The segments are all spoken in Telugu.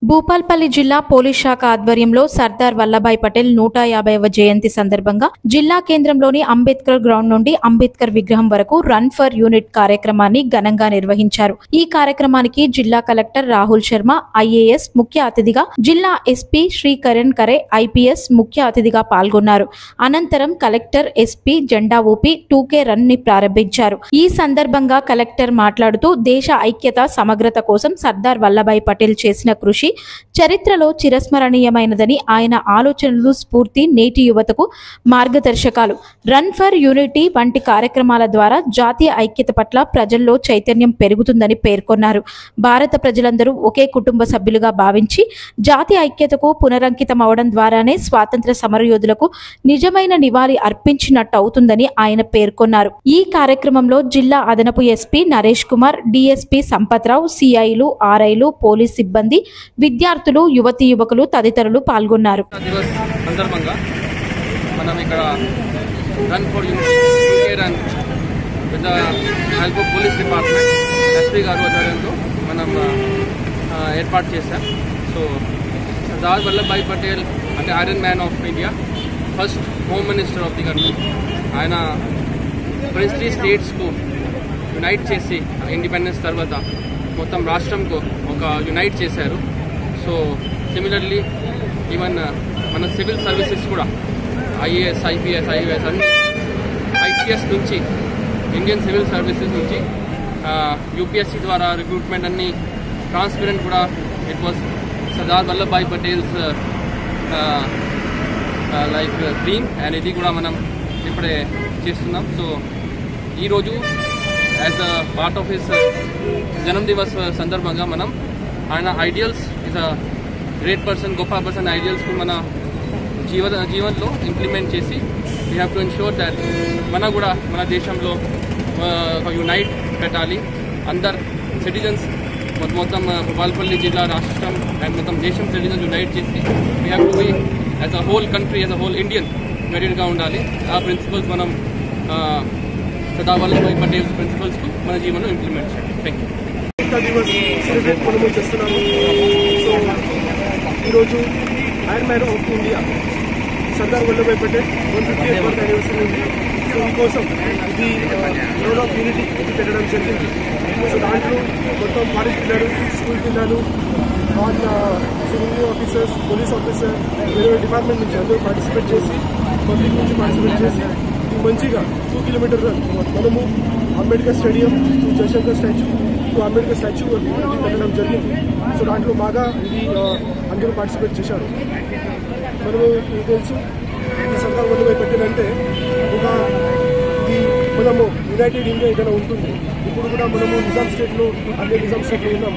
భూపాల్పల్లి జిల్లా పోలీస్ శాఖ ఆధ్వర్యంలో సర్దార్ వల్లభాయ్ పటేల్ 150వ జయంతి సందర్భంగా జిల్లా కేంద్రంలోని అంబేద్కర్ గ్రౌండ్ నుండి అంబేద్కర్ విగ్రహం వరకు రన్ ఫర్ యూనిట్ కార్యక్రమాన్ని ఘనంగా నిర్వహించారు. ఈ కార్యక్రమానికి జిల్లా కలెక్టర్ రాహుల్ శర్మ ఐఏఎస్ ముఖ్య అతిథిగా, జిల్లా ఎస్పీ శ్రీ కరణ్ కరే ఐపీఎస్ ముఖ్య అతిథిగా పాల్గొన్నారు. అనంతరం కలెక్టర్ ఎస్పీ జెండా ఊపి 2K రన్ ని ప్రారంభించారు. ఈ సందర్భంగా కలెక్టర్ మాట్లాడుతూ దేశ ఐక్యత సమగ్రత కోసం సర్దార్ వల్లభాయ్ పటేల్ చేసిన కృషి చరిత్రలో చిరస్మరణీయమైనదని, ఆయన ఆలోచనలు స్ఫూర్తి నేటి యువతకు మార్గదర్శకాలు. రన్ ఫర్ యూనిటీ వంటి కార్యక్రమాల ద్వారా జాతీయ ఐక్యత పట్ల ప్రజల్లో చైతన్యం పెరుగుతుందని పేర్కొన్నారు. భారత ప్రజలందరూ ఒకే కుటుంబ సభ్యులుగా భావించి జాతీయ ఐక్యతకు పునరంకితం అవడం ద్వారానే స్వాతంత్ర సమరయోధులకు నిజమైన నివాళి అర్పించినట్టు అవుతుందని ఆయన పేర్కొన్నారు. ఈ కార్యక్రమంలో జిల్లా అదనపు ఎస్పీ నరేష్ కుమార్, డిఎస్పీ సంపత్రావు, సిఐలు, ఆర్ఐలు, పోలీస్ సిబ్బంది, విద్యార్థులు, యువతీ యువకులు తదితరులు పాల్గొన్నారు. సందర్భంగా మనం ఇక్కడ run for unity run with the help of police department SP గారు ఆధ్వర్యంలో మనం ఏర్పాటు చేశాం. సో సర్దార్ వల్లభాయ్ పటేల్ అంటే iron man of India, first home minister of the country. ఆయన ప్రిన్స్లీ స్టేట్స్కు యునైట్ చేసి ఇండిపెండెన్స్ తర్వాత మొత్తం రాష్ట్రంకు ఒక యునైట్ చేశారు. సో సిమిలర్లీ ఈవెన్ మన సివిల్ సర్వీసెస్ కూడా ఐఏఎస్, ఐపీఎస్, ఐఏఎస్ అన్ని ఐపీఎస్ నుంచి ఇండియన్ సివిల్ సర్వీసెస్ నుంచి యూపీఎస్సీ ద్వారా రిక్రూట్మెంట్ అన్ని ట్రాన్స్పరెంట్ కూడా it was Sardar Vallabhbhai Patel's like dream and ఇది కూడా మనం ఇప్పుడే చేస్తున్నాం. సో ఈరోజు as a part of his జన్మదివస్ సందర్భంగా మనం ఆయన ideals is a great person, గొప్ప పర్సన్ ఐడియల్స్కు మన జీవనంలో ఇంప్లిమెంట్ చేసి we have to ensure that మన దేశంలో ఒక యునైట్ పెట్టాలి. అందరు సిటిజన్స్ మొత్తం భూపాల్పల్లి జిల్లా, రాష్ట్రం అండ్ మొత్తం దేశం సిటిజన్స్ యునైట్ చేసి we have to be as a whole country, as a whole Indian యునైటెడ్గా ఉండాలి. ఆ ప్రిన్సిపల్స్ మనం సర్దార్ వల్లభాయ్ పటేల్ ప్రిన్సిపల్స్కు మన జీవనంలో ఇంప్లిమెంట్ చేయాలి. Thank you. దివస్ సెలబ్రేట్ మనం చేస్తున్నాము. సో ఈరోజు iron man of India Sardar Vallabhbhai Patel 150th birth anniversary ఉంది. సో మీకోసం ఇది రోడ్ ఆఫ్ యూనిటీ ఇది పెట్టడం జరిగింది. సో దాంట్లో మొత్తం ఫారెస్ట్ పిల్లలు, స్కూల్ పిల్లలు, వాళ్ళ సివిల్ ఆఫీసర్స్, పోలీస్ ఆఫీసర్, వేరే డిపార్ట్మెంట్ నుంచి అందరూ పార్టిసిపేట్ చేసి, పబ్లిక్ నుంచి పార్టిసిపేట్ చేసి మంచిగా 2 కిలోమీటర్ రన్ మనము Ambedkar stadium to Jayashankar statue to Ambedkar statue వరకు పెట్టడం జరిగింది. సో దాంట్లో బాగా ఇది అందరూ పార్టిసిపేట్ చేశారు. మనము తెలుసు ఈ సర్దార్ వల్లభాయ్ పటేల్ అంటే ఒక ఇది మనము యునైటెడ్ ఇండియా ఏదైనా ఉంటుంది. ఇప్పుడు కూడా మనము నిజాం స్టేట్లో ఉన్నాం.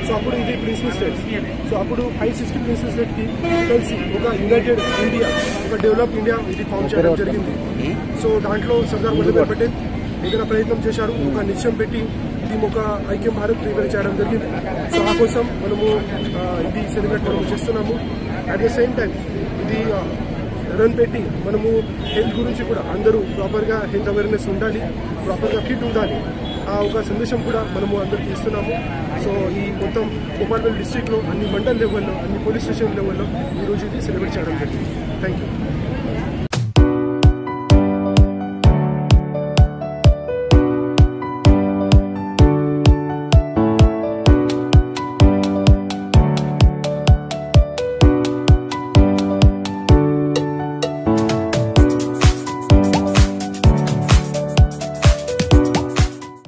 సో అప్పుడు ఇది ప్రిన్సిపల్ స్టేట్స్. సో అప్పుడు 560 ప్రిన్సిపల్ స్టేట్కి కలిసి ఒక యునైటెడ్ ఇండియా, ఒక డెవలప్ ఇండియా ఇది ఫామ్ చేయడం జరిగింది. సో దాంట్లో సర్దార్ వల్లభాయ్ పటేల్ ఏదైనా ప్రయత్నం చేశారు, ఒక నిశ్చయం పెట్టి ఇది ఒక ఐక్య భారత్ ప్రిపేర్ చేయడం జరిగింది. సో ఆ కోసం మనము ఇది సెలబ్రేట్ మనం చేస్తున్నాము. అట్ ద సేమ్ టైం ఇది రన్ పెట్టి మనము హెల్త్ గురించి కూడా అందరూ ప్రాపర్గా హెల్త్ అవేర్నెస్ ఉండాలి, ప్రాపర్గా ఫిట్ ఉండాలి, ఆ ఒక సందేశం కూడా మనము అందరికీ ఇస్తున్నాము. సో ఈ మొత్తం భూపాల్పల్లి డిస్ట్రిక్ట్లో అన్ని మండల్ లెవెల్లో, అన్ని పోలీస్ స్టేషన్ లెవెల్లో ఈరోజు ఇది సెలబ్రేట్ చేయడం జరిగింది. Thank you.